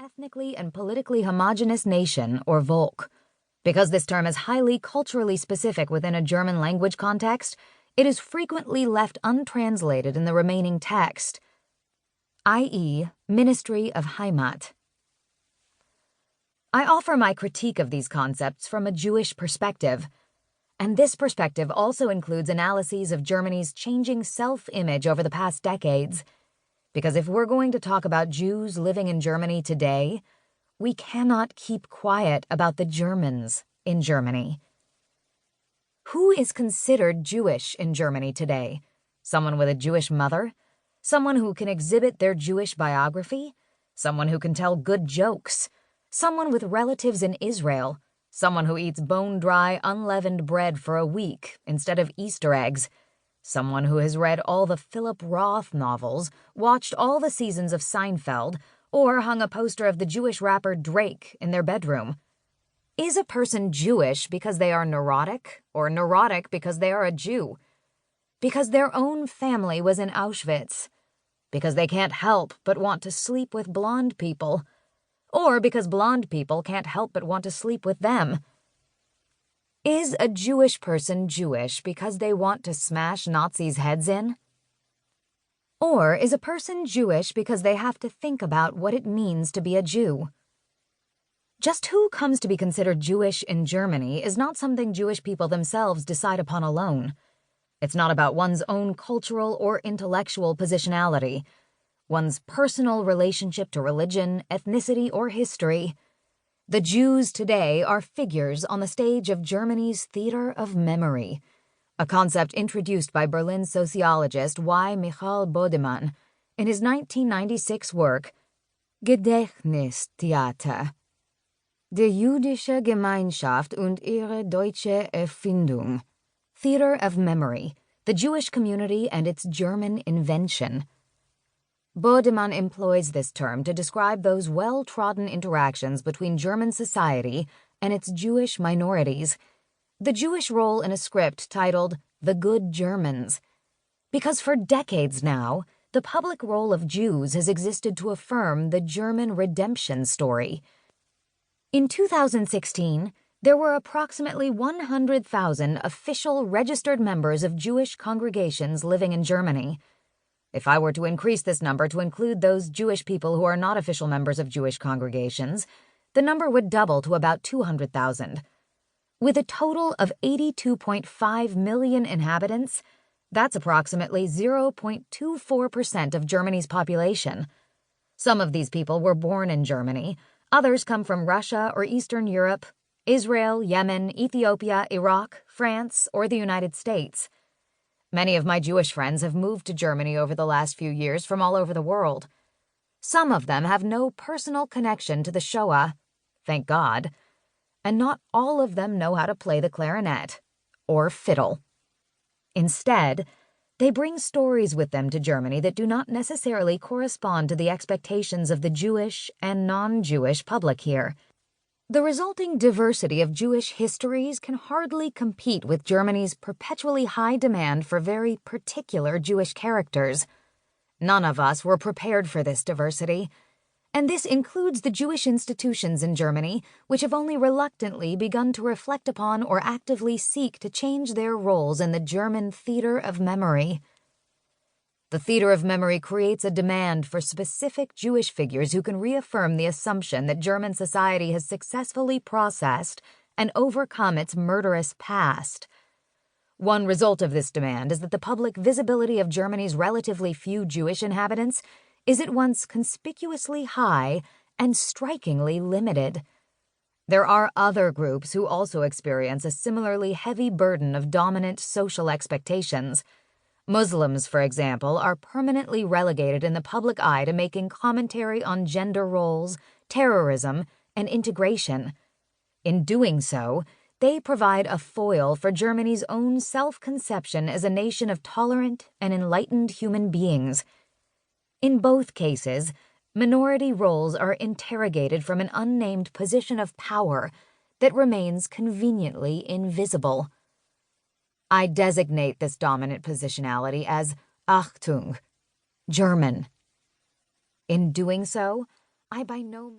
ethnically and politically homogeneous nation, or Volk. Because this term is highly culturally specific within a German language context, it is frequently left untranslated in the remaining text, i.e., Ministry of Heimat. I offer my critique of these concepts from a Jewish perspective, and this perspective also includes analyses of Germany's changing self-image over the past decades. Because if we're going to talk about Jews living in Germany today, we cannot keep quiet about the Germans in Germany. Who is considered Jewish in Germany today? Someone with a Jewish mother? Someone who can exhibit their Jewish biography? Someone who can tell good jokes? Someone with relatives in Israel? Someone who eats bone-dry, unleavened bread for a week instead of Easter eggs? Someone who has read all the Philip Roth novels, watched all the seasons of Seinfeld, or hung a poster of the Jewish rapper Drake in their bedroom? Is a person Jewish because they are neurotic, or neurotic because they are a Jew? Because their own family was in Auschwitz? Because they can't help but want to sleep with blonde people? Or because blonde people can't help but want to sleep with them? Is a Jewish person Jewish because they want to smash Nazis' heads in? Or is a person Jewish because they have to think about what it means to be a Jew? Just who comes to be considered Jewish in Germany is not something Jewish people themselves decide upon alone. It's not about one's own cultural or intellectual positionality, one's personal relationship to religion, ethnicity, or history. The Jews today are figures on the stage of Germany's theater of memory, a concept introduced by Berlin sociologist Y. Michael Bodemann in his 1996 work, Gedächtnistheater. Die jüdische Gemeinschaft und ihre deutsche Erfindung. Theater of Memory, the Jewish community and its German invention. Bodemann employs this term to describe those well-trodden interactions between German society and its Jewish minorities, the Jewish role in a script titled The Good Germans. Because for decades now, the public role of Jews has existed to affirm the German redemption story. In 2016, there were approximately 100,000 official registered members of Jewish congregations living in Germany. If I were to increase this number to include those Jewish people who are not official members of Jewish congregations, the number would double to about 200,000. With a total of 82.5 million inhabitants, that's approximately 0.24% of Germany's population. Some of these people were born in Germany. Others come from Russia or Eastern Europe, Israel, Yemen, Ethiopia, Iraq, France, or the United States. Many of my Jewish friends have moved to Germany over the last few years from all over the world. Some of them have no personal connection to the Shoah, thank God, and not all of them know how to play the clarinet or fiddle. Instead, they bring stories with them to Germany that do not necessarily correspond to the expectations of the Jewish and non-Jewish public here. The resulting diversity of Jewish histories can hardly compete with Germany's perpetually high demand for very particular Jewish characters. None of us were prepared for this diversity, and this includes the Jewish institutions in Germany, which have only reluctantly begun to reflect upon or actively seek to change their roles in the German theater of memory. The theater of memory creates a demand for specific Jewish figures who can reaffirm the assumption that German society has successfully processed and overcome its murderous past. One result of this demand is that the public visibility of Germany's relatively few Jewish inhabitants is at once conspicuously high and strikingly limited. There are other groups who also experience a similarly heavy burden of dominant social expectations. Muslims, for example, are permanently relegated in the public eye to making commentary on gender roles, terrorism, and integration. In doing so, they provide a foil for Germany's own self-conception as a nation of tolerant and enlightened human beings. In both cases, minority roles are interrogated from an unnamed position of power that remains conveniently invisible. I designate this dominant positionality as Achtung, German. In doing so, I by no means